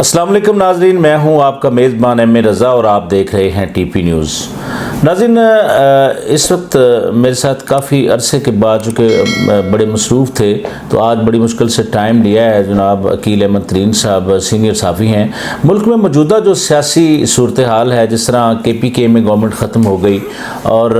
अस्सलाम वालेकुम नाज़रीन, मैं हूं आपका मेज़बान एम ए रज़ा और आप देख रहे हैं टीपी न्यूज़। नाज़रीन, इस वक्त मेरे साथ काफ़ी अरसे के बाद, चूँकि बड़े मसरूफ़ थे तो आज बड़ी मुश्किल से टाइम लिया है, जनाब अकील अहमद तरीन साहब सीनियर साफ़ी हैं। मुल्क में मौजूदा जो सियासी सूरत हाल है, जिस तरह KPK में गवर्नमेंट ख़त्म हो गई और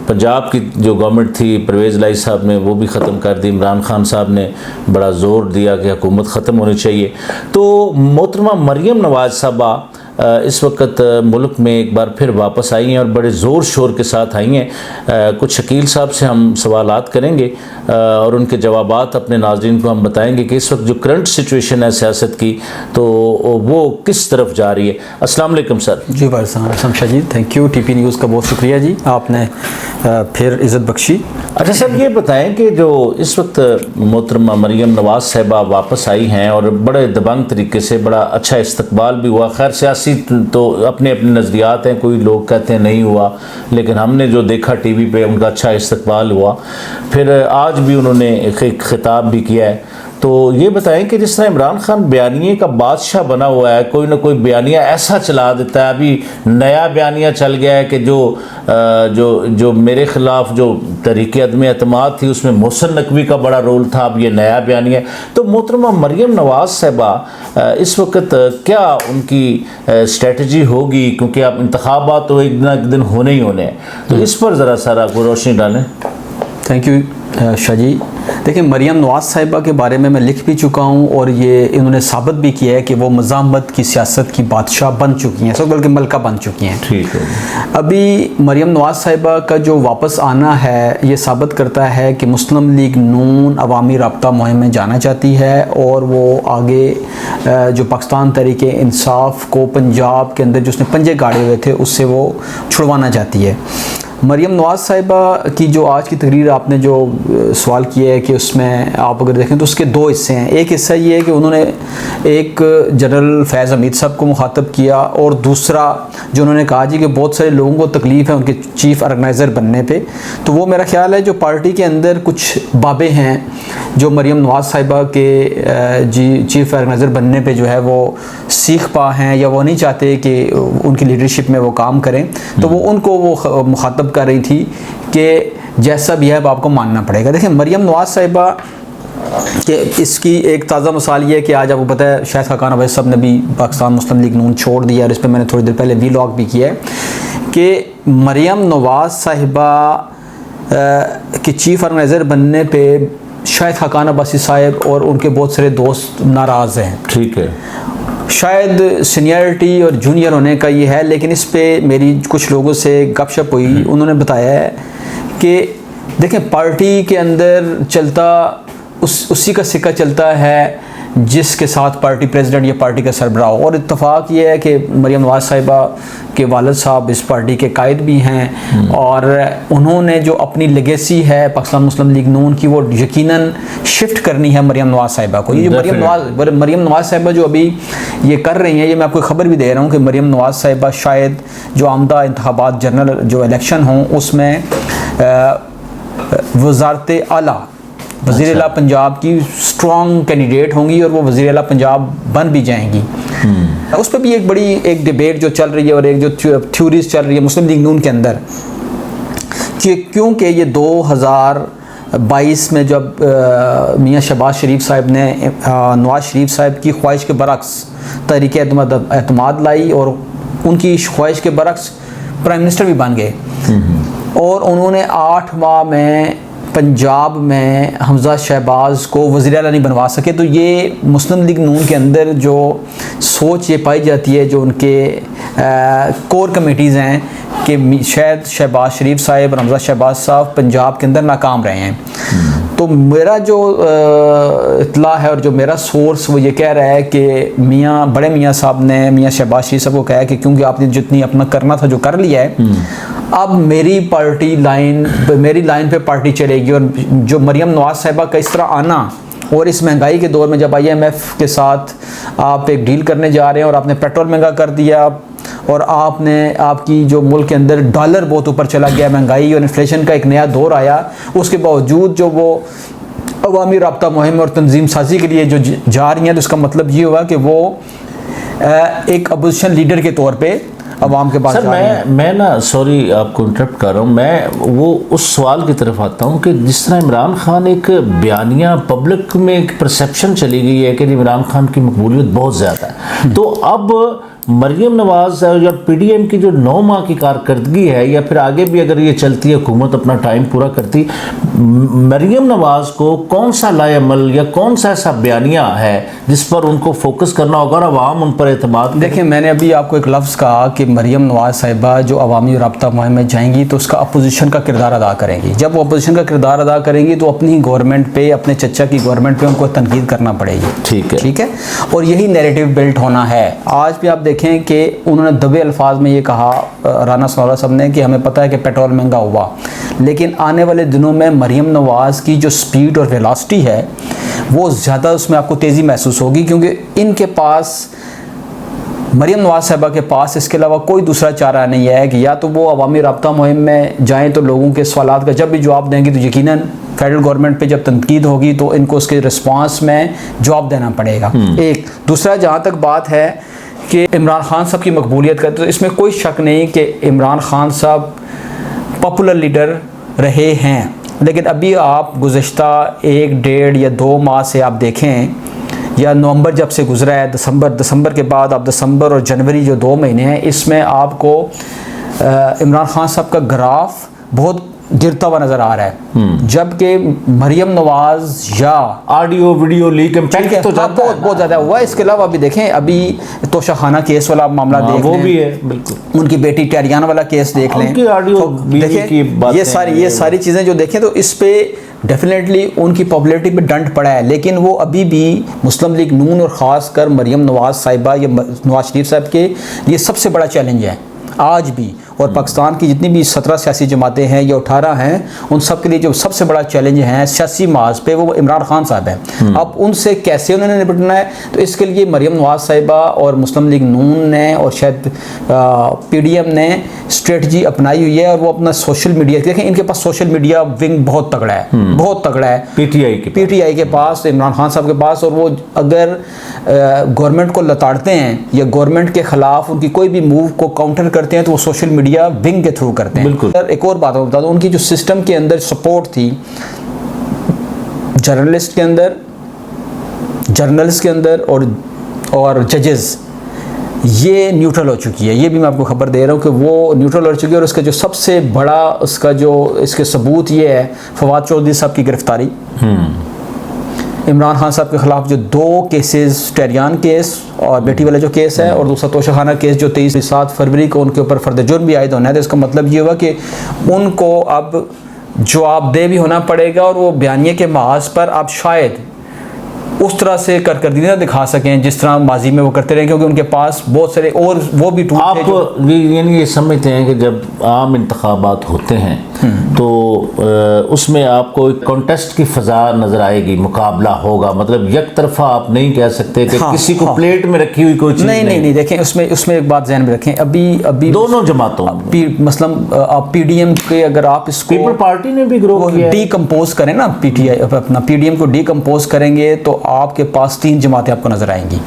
पंजाब की जो गवर्नमेंट थी परवेज़ लाई साहब ने वो भी ख़त्म कर दी, इमरान खान साहब ने बड़ा ज़ोर दिया कि हुकूमत ख़त्म होनी चाहिए, तो मोहतरमा मरियम नवाज़ साहबा इस वक्त मुल्क में एक बार फिर वापस आई हैं और बड़े ज़ोर शोर के साथ आई हैं। कुछ शकील साहब से हम सवालात करेंगे और उनके जवाबात अपने नाज़रीन को हम बताएंगे कि इस वक्त जो करंट सिचुएशन है सियासत की, तो वो किस तरफ जा रही है। अस्सलाम वालेकुम सर। जी Shamsha ji, thank you. TP news का बहुत शुक्रिया जी, आपने फिर इज़्ज़त बख्शी। अच्छा सर, ये बताएं कि जो इस वक्त मोहतरमा मरियम नवाज़ साहिबा वापस आई हैं और बड़े दबंग तरीके से बड़ा अच्छा इस्तकबाल भी हुआ। खैर सियासी तो अपने अपने नज़रियात हैं, कोई लोग कहते हैं नहीं हुआ, लेकिन हमने जो देखा टीवी पे उनका अच्छा इस्तकबाल हुआ। फिर आज भी उन्होंने एक खिताब भी किया है। तो ये बताएं कि जिस तरह इमरान खान बयानिए का बादशाह बना हुआ है, कोई ना कोई बयानिया ऐसा चला देता है। अभी नया बयानिया चल गया है कि जो मेरे ख़िलाफ़ जो तहरीक अदम एतमाद थी उसमें मोहसिन नकवी का बड़ा रोल था। अब ये नया बयानिया। तो मोहतरमा मरियम नवाज़ साहिबा इस वक्त क्या उनकी स्ट्रेटजी होगी, क्योंकि आप इंतखाबात तो एक ना एक दिन होने ही होने हैं, तो इस पर ज़रा सारा कोई रोशनी डालें। Thank you Shah ji. देखिए, मरियम नवाज़ साहिबा के बारे में मैं लिख भी चुका हूँ और ये इन्होंने साबित भी किया है कि वो मज़ामत की सियासत की बादशाह बन चुकी हैं, सब बल्कि मलका बन चुकी हैं। ठीक है। अभी मरियम नवाज़ साहिबा का जो वापस आना है ये साबित करता है कि मुस्लिम लीग नून अवामी राब्ता मुहिम में जाना चाहती है और वो आगे जो पाकिस्तान तहरीक इंसाफ को पंजाब के अंदर जो उसने पंजे गाड़े हुए थे उससे वो छुड़वाना चाहती है। मरियम नवाज़ साहिबा की जो आज की तकरीर आपने जो सवाल किया है कि उसमें आप अगर देखें तो उसके दो हिस्से हैं। एक हिस्सा ये है कि उन्होंने एक जनरल फैज़ हमीद साहब को मुखातब किया और दूसरा जो उन्होंने कहा जी कि बहुत सारे लोगों को तकलीफ़ है उनके चीफ़ ऑर्गेनाइज़र बनने पे। तो वो मेरा ख्याल है जो पार्टी के अंदर कुछ बाबे हैं जो मरियम नवाज़ साहिबा के चीफ़ ऑर्गेनाइज़र बनने पे जो है वो सीख पा हैं या वो नहीं चाहते कि उनकी लीडरशिप में वो काम करें, तो वो उनको वो मुखातब कर रही थी कि जैसा भी है आपको मानना पड़ेगा। देखिए, मरियम नवाज़ साहिबा कि इसकी एक ताज़ा मिसाल ये है कि आज आपको पता है शायद खाकान अवैस साहब ने भी पाकिस्तान मुस्लिम लीग नून छोड़ दिया और इस पर मैंने थोड़ी देर पहले वीलॉग भी किया है कि मरियम नवाज़ साहिबा की चीफ़ ऑर्गेनाइज़र बनने पे शायद खाकान अब्बासी साहब और उनके बहुत सारे दोस्त नाराज़ हैं। ठीक है। शायद सीनियरिटी और जूनियर होने का ये है, लेकिन इस पे मेरी कुछ लोगों से गपशप हुई। उन्होंने बताया है कि देखें, पार्टी के अंदर चलता उसी का सिक्का चलता है जिसके साथ पार्टी प्रेसिडेंट या पार्टी का सरबराह हो। और इत्तफाक ये है कि मरियम नवाज़ साहिबा के वालिद साहब इस पार्टी के कायद भी हैं और उन्होंने जो अपनी लेगेसी है पाकिस्तान मुस्लिम लीग नून की वो यकीनन शिफ्ट करनी है मरियम नवाज़ साहिबा को। ये जो मरियम नवाज़ साहिबा जो अभी ये कर रही हैं, ये मैं आपको खबर भी दे रहा हूँ कि मरियम नवाज़ साहिबा शायद जो आमदा इंतखाबात जनरल जो इलेक्शन हों उसमें वज़ारत आला वज़ीर आला पंजाब की स्ट्रॉन्ग कैंडिडेट होंगी और वो वज़ीर आला पंजाब बन भी जाएंगी। उस पर भी एक बड़ी एक डिबेट जो चल रही है और एक जो थ्योरीज चल रही है मुस्लिम लीग नून के अंदर कि क्योंकि ये 2022 में जब मियाँ शहबाज शरीफ साहब ने नवाज़ शरीफ साहब की ख्वाहिश के बरक्स तहरीक एतमाद लाई और उनकी ख्वाहिश के बरक्स प्राइम मिनिस्टर भी बन गए और उन्होंने 8 माह में पंजाब में हमजा शहबाज को वज़ीर आला नहीं बनवा सके। तो ये मुस्लिम लीग नून के अंदर जो सोच ये पाई जाती है, जो उनके कोर कमेटीज़ हैं कि शायद शहबाज शरीफ साहब और हमजा शहबाज साहब पंजाब के अंदर नाकाम रहे हैं। तो मेरा जो इतला है और जो मेरा सोर्स वो ये कह रहा है कि बड़े मियाँ साहब ने मियाँ शहबाज शरीफ साहब को कहा है कि क्योंकि आपने जितनी अपना करना था जो कर लिया है, अब मेरी लाइन पे पार्टी चलेगी। और जो मरियम नवाज़ साहिबा का इस तरह आना और इस महंगाई के दौर में जब IMF के साथ आप एक डील करने जा रहे हैं और आपने पेट्रोल महंगा कर दिया और आपकी जो मुल्क के अंदर डॉलर बहुत ऊपर चला गया, महंगाई और इन्फ्लेशन का एक नया दौर आया, उसके बावजूद जो वो अवामी राब्ता मुहिम और तंजीम साजी के लिए जो जा रही हैं, तो इसका मतलब ये हुआ कि वो एक अपोजिशन लीडर के तौर पे अवाम के पास सर जा रहे हैं। मैं ना सॉरी आपको इंटरप्ट कर रहा हूँ, मैं वो उस सवाल की तरफ आता हूँ कि जिस तरह इमरान खान एक बयानिया पब्लिक में एक परसेप्शन चली गई है कि इमरान खान की मकबूलियत बहुत ज़्यादा है, तो अब मरियम नवाज या पीडीएम की जो 9 माह की कारकर्दगी है, या फिर आगे भी अगर ये चलती है, हुकूमत अपना टाइम पूरा करती, मरियम नवाज को कौन सा लाएअमल या कौन सा ऐसा बयानिया है जिस पर उनको फोकस करना होगा और अवाम उन पर एतमाद करे? देखिए, मैंने अभी आपको एक लफ्ज़ कहा कि मरियम नवाज साहिबा जो अवामी राब्ता मुहिम में जाएंगी तो उसका अपोजिशन का किरदार अदा करेंगी। जब वो अपोजिशन का किरदार अदा करेंगी तो अपनी गवर्नमेंट पे, अपने चचा की गवर्नमेंट पे उनको तनकीद करना पड़ेगी। ठीक है, और यही नैरेटिव बिल्ट होना है। आज भी आप देखें कि उन्होंने दबे अल्फाज में ये कहा, राना सनोरा साहब ने, कि हमें पता है कि पेट्रोल महंगा हुआ, लेकिन आने वाले दिनों में मरियम नवाज की जो स्पीड और वेलोसिटी है वो ज़्यादा, उसमें आपको तेज़ी महसूस होगी, क्योंकि इनके पास, मरियम नवाज साहिबा के पास इसके अलावा कोई दूसरा चारा नहीं है कि या तो वो अवामी राब्ता मुहिम में जाएँ तो लोगों के सवालात का जब भी जवाब देंगे तो यकीनन फेडरल गवर्नमेंट पे जब तनकीद होगी तो इनको उसके रिस्पांस में जवाब देना पड़ेगा। एक दूसरा, जहाँ तक बात है कि इमरान खान साहब की मकबूलियत का, तो इसमें कोई शक नहीं कि इमरान खान साहब पॉपुलर लीडर रहे हैं, लेकिन अभी आप गुज़श्ता 1, 1.5 या 2 माह से आप देखें, या नवंबर जब से गुजरा है, दिसंबर के बाद आप दिसंबर और जनवरी जो 2 महीने हैं, इसमें आपको इमरान खान साहब का ग्राफ बहुत गिरता हुआ नज़र आ रहा है, जबकि मरियम नवाज या ऑडियो वीडियो लीक इम्पैक्ट तो बहुत ज़्यादा हुआ है। इसके अलावा अभी देखें, अभी तोशाखाना केस वाला मामला देख वो लें, भी है, बिल्कुल उनकी बेटी टैरियान वाला केस देख लें, उनकी ऑडियो देखें, ये सारी चीज़ें जो देखें तो इस पे डेफिनेटली उनकी पॉपुलैरिटी पे डंट पड़ा है, लेकिन वो अभी भी मुस्लिम लीग नून और ख़ास कर मरियम नवाज साहिबा या नवाज शरीफ साहब के लिए सबसे बड़ा चैलेंज है आज भी। और पाकिस्तान की जितनी भी 17 सियासी जमातें हैं या 18 हैं, उन सब के लिए जो सबसे बड़ा चैलेंज है सियासी माज पे, वो इमरान खान साहब हैं। अब उनसे कैसे उन्होंने निपटना है, तो इसके लिए मरियम नवाज साहिबा और मुस्लिम लीग नून ने और शायद पीडीएम ने स्ट्रेटजी अपनाई हुई है, और वो अपना सोशल मीडिया, देखें इनके पास सोशल मीडिया विंग बहुत तगड़ा है, बहुत तगड़ा है पीटीआई के पास, इमरान खान साहब के पास। और वो अगर गवर्नमेंट को लताड़ते हैं या गवर्नमेंट के ख़िलाफ़ उनकी कोई भी मूव को काउंटर करते हैं तो वो सोशल मीडिया विंग के थ्रू करते हैं। बिल्कुल। एक और बात बता दूं, उनकी जो सिस्टम के अंदर सपोर्ट थी जर्नलिस्ट के अंदर और जजेस, ये न्यूट्रल हो चुकी है। ये भी मैं आपको खबर दे रहा हूँ कि वो न्यूट्रल हो चुकी है। और उसका जो सबसे बड़ा इसके सबूत ये है फवाद चौधरी साहब की गिरफ्तारी, इमरान खान साहब के खिलाफ जो 2 केसेस, टैरियान केस और बेटी वाला जो केस है, और दूसरा तोशाखाना केस जो 7 फरवरी को उनके ऊपर फर्द जुर्म भी आयद होना है। तो इसका मतलब ये हुआ कि उनको अब जवाबदेह भी होना पड़ेगा, और वो बयानिए के महाज पर आप शायद उस तरह से करकर्दगी ना दिखा सकें जिस तरह माजी में वो करते रहे, क्योंकि उनके पास बहुत सारे और वो भी टूल आप ये समझते हैं कि जब आम इंतखाबात होते हैं तो उसमें आपको एक कॉन्टेस्ट की फ़ज़ा नज़र आएगी, मुकाबला होगा, मतलब एक तरफा आप नहीं कह सकते कि किसी को प्लेट में रखी हुई कोई चीज़ नहीं। देखें, उसमें एक बात ज़हन में रखें, अभी दोनों जमातों मतलब आप पीडीएम के, अगर आप इसको पीपल पार्टी ने भी ग्रो किया, डीकम्पोज करें ना, पीटीआई अपना पीडीएम को डीकम्पोज करेंगे तो आपके पास 3 जमातें आपको नजर आएंगी,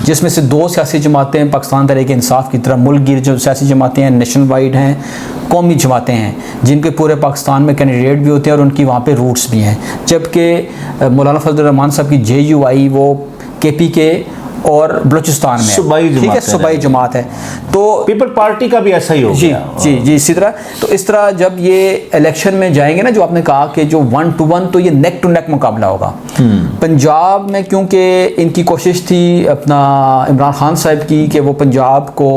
जिसमें से 2 सियासी जमातें पाकिस्तान तहरीक इंसाफ की तरह मुल्कगीर जो सियासी जमातें हैं, नेशनल वाइड हैं, कौमी जमातें हैं, जिनके पूरे पाकिस्तान में कैंडिडेट भी होते हैं और उनकी वहाँ पे रूट्स भी हैं। जबकि मौलाना फजल रहमान साहब की JUI वो KPK और बलूचिस्तान में, ठीक है, सूबाई जमात है। तो पीपल पार्टी का भी ऐसा ही हो गया। जी इसी तरह। तो इस तरह जब ये इलेक्शन में जाएंगे ना, जो आपने कहा कि जो 1 to 1, तो ये नेक टू नेक मुकाबला होगा। पंजाब में क्योंकि इनकी कोशिश थी अपना इमरान खान साहब की कि वो पंजाब को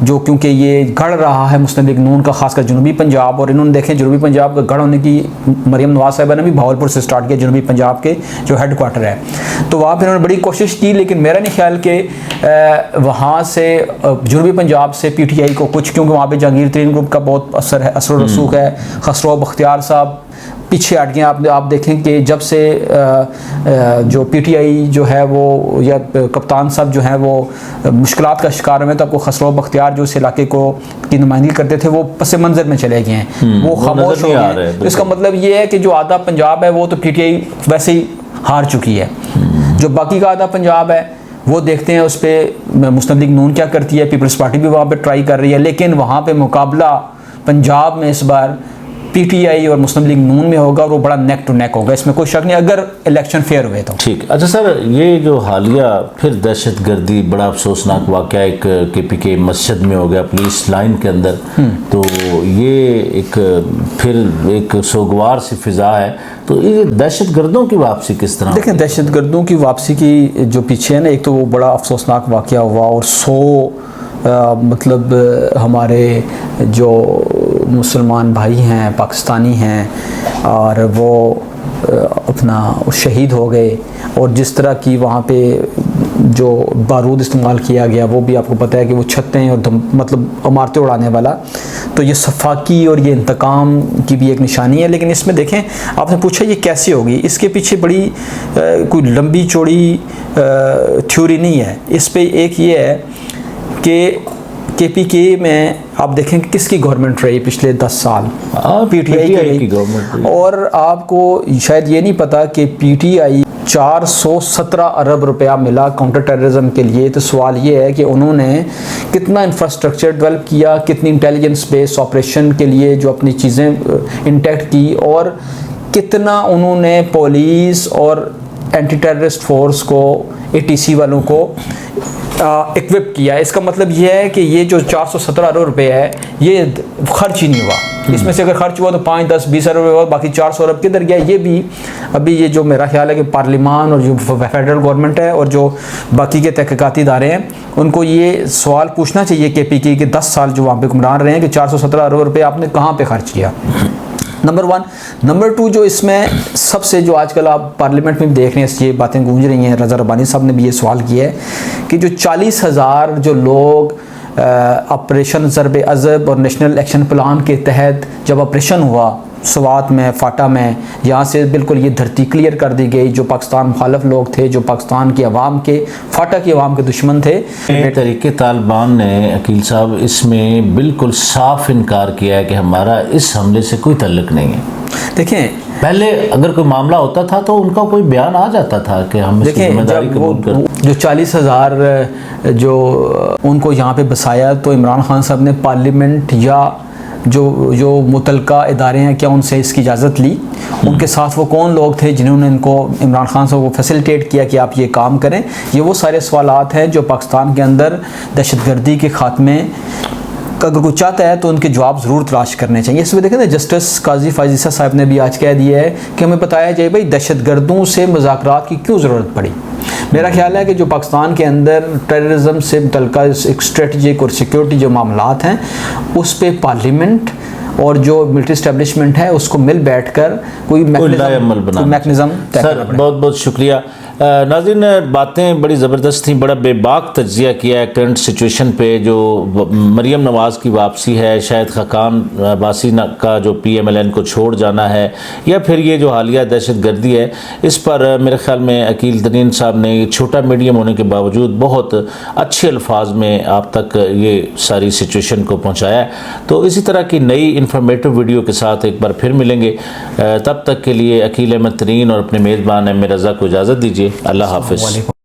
जो, क्योंकि ये गढ़ रहा है मुस्लिम लीग नून का, खासकर जनूबी पंजाब, और इन्होंने देखें जनूबी पंजाब का गढ़ होने की, मरियम नवाज साहिबा ने भी भावलपुर से स्टार्ट किया, जनूबी पंजाब के जो हेड क्वार्टर है, तो वहाँ पर इन्होंने बड़ी कोशिश की। लेकिन मेरा नहीं ख्याल के वहाँ से जनूबी पंजाब से पीटीआई को कुछ, क्योंकि वहाँ पे जहांगीर तरीन ग्रुप का बहुत असर रसूख है, खसरो बख्तियार साहब पीछे हट गए। आप देखें कि जब से जो पीटीआई जो है वो, या कप्तान साहब जो हैं वो मुश्किलात का शिकार हुए, तो आपको खसरो बख्तियार जो इस इलाके को की नुमाइंदगी करते थे वो पस मंज़र में चले गए हैं, वो खामोश हो गए। तो इसका मतलब ये है कि जो आधा पंजाब है वो तो पीटीआई वैसे ही हार चुकी है, जो बाकी का आधा पंजाब है वो देखते हैं उस पर मुस्लिम लीग नून क्या करती है, पीपल्स पार्टी भी वहाँ पे ट्राई कर रही है, लेकिन वहाँ पे मुकाबला पंजाब में इस बार पीटीआई और मुस्लिम लीग नून में होगा और वो बड़ा नेक टू नेक होगा, इसमें कोई शक नहीं, अगर इलेक्शन फेयर हुए तो। ठीक। अच्छा सर, ये जो हालिया फिर दहशतगर्दी बड़ा अफसोसनाक वाक़या एक केपीके मस्जिद में हो गया, पुलिस लाइन के अंदर, तो ये एक फिर एक सोगवार सी फिज़ा है, तो ये दहशतगर्दों की वापसी किस तरह? देखें, दहशतगर्दों की वापसी की जो पीछे है ना, एक तो वो बड़ा अफसोसनाक वाक़या हुआ और 100 मतलब हमारे जो मुसलमान भाई हैं, पाकिस्तानी हैं, और वो अपना शहीद हो गए, और जिस तरह की वहाँ पे जो बारूद इस्तेमाल किया गया वो भी आपको पता है कि वो छतें और मतलब इमारतें उड़ाने वाला, तो ये सफाकी और ये इंतकाम की भी एक निशानी है। लेकिन इसमें देखें, आपने पूछा ये कैसे होगी, इसके पीछे बड़ी कोई लंबी चौड़ी थ्योरी नहीं है। इस पे एक ये है कि केपीके में आप देखें कि किसकी गवर्नमेंट रही पिछले 10 साल, पीटीआई की गवर्नमेंट, और आपको शायद ये नहीं पता कि पीटीआई 417 अरब रुपया मिला काउंटर टेररिज्म के लिए। तो सवाल ये है कि उन्होंने कितना इंफ्रास्ट्रक्चर डेवलप किया, कितनी इंटेलिजेंस बेस्ड ऑपरेशन के लिए जो अपनी चीज़ें इंटैक्ट की, और कितना उन्होंने पुलिस और एंटी टेररिस्ट फोर्स को, एटीसी वालों को इक्विप किया। इसका मतलब ये है कि ये जो 417 अरब रुपये है ये खर्च ही नहीं हुआ। इसमें से अगर खर्च हुआ तो 5, 10, 20 अरब हुआ, बाकी 400 अरब किधर गया? ये भी अभी ये जो मेरा ख्याल है कि पार्लिमान और जो फेडरल गवर्नमेंट है और जो बाकी के तहकीकाती इदारे हैं उनको ये सवाल पूछना चाहिए केपीके के 10 साल जो वहाँ पे हुक्मरान रहे हैं कि 417 अरब रुपये आपने कहाँ पे खर्च किया, नंबर 1। नंबर 2, जो इसमें सबसे जो आजकल आप पार्लियामेंट में भी देख रहे हैं, ये बातें गूंज रही हैं, रज़ा रब्बानी साहब ने भी ये सवाल किया है कि जो 40,000 जो लोग ऑपरेशन ज़रब अज़ब और नेशनल एक्शन प्लान के तहत जब ऑपरेशन हुआ स्वात में, फाटा में, यहाँ से बिल्कुल ये धरती क्लियर कर दी गई, जो पाकिस्तान मुखालफ लोग थे, जो पाकिस्तान की आवाम के, फाटा की आवाम के दुश्मन थे। तहरीके तालिबान ने अकील साहब इसमें बिल्कुल साफ इनकार किया है कि हमारा इस हमले से कोई ताल्लुक नहीं है। देखें, पहले अगर कोई मामला होता था तो उनका कोई बयान आ जाता था कि हम इसकी जिम्मेदारी कबूल करते। जो 40,000 जो उनको यहाँ पे बसाया, तो इमरान खान साहब ने पार्लियामेंट या जो मुतलका इदारे हैं क्या उनसे इसकी इजाज़त ली? उनके साथ वो कौन लोग थे जिन्होंने इनको, इमरान खान साहब को फैसिलिटेट किया कि आप ये काम करें? ये वो सारे सवालात हैं जो पाकिस्तान के अंदर दहशतगर्दी के खात्मे अगर कोई चाहता है तो उनके जवाब ज़रूर तलाश करने चाहिए। इसमें देखें ना, जस्टिस काजी फायजीसा साहब ने भी आज कह दिया है कि हमें बताया जाए भाई दहशतगर्दों से मुज़ाकरात की क्यों ज़रूरत पड़ी। मेरा ख्याल है कि जो पाकिस्तान के अंदर टेररिज्म से मुतल्लिक़ एक स्ट्रेटजिक और सिक्योरिटी जो मामलात हैं उस पर पार्लियामेंट और जो मिलिट्री इस्टेब्लिशमेंट है उसको मिल बैठ कर कोई मैकेनिज़्म। सर बहुत बहुत शुक्रिया। नाज़रीन, बातें बड़ी ज़बरदस्त थी, बड़ा बेबाक तज्ज़िया किया है करंट सिचुएशन पे, जो मरियम नवाज़ की वापसी है, शायद ख़ाकान अब्बासी का जो PMLN को छोड़ जाना है, या फिर ये जो हालिया दहशत गर्दी है, इस पर मेरे ख़्याल में अकील तरीन साहब ने छोटा मीडियम होने के बावजूद बहुत अच्छे अल्फाज में आप तक ये सारी सिचुएशन को पहुँचाया है। तो इसी तरह की नई इन्फॉर्मेटिव वीडियो के साथ एक बार फिर मिलेंगे। तब तक के लिए अकील अहमद तरीन और अपने मेज़बान एम रज़ा को इजाज़त दीजिए। अल्लाह हाफ़िज़।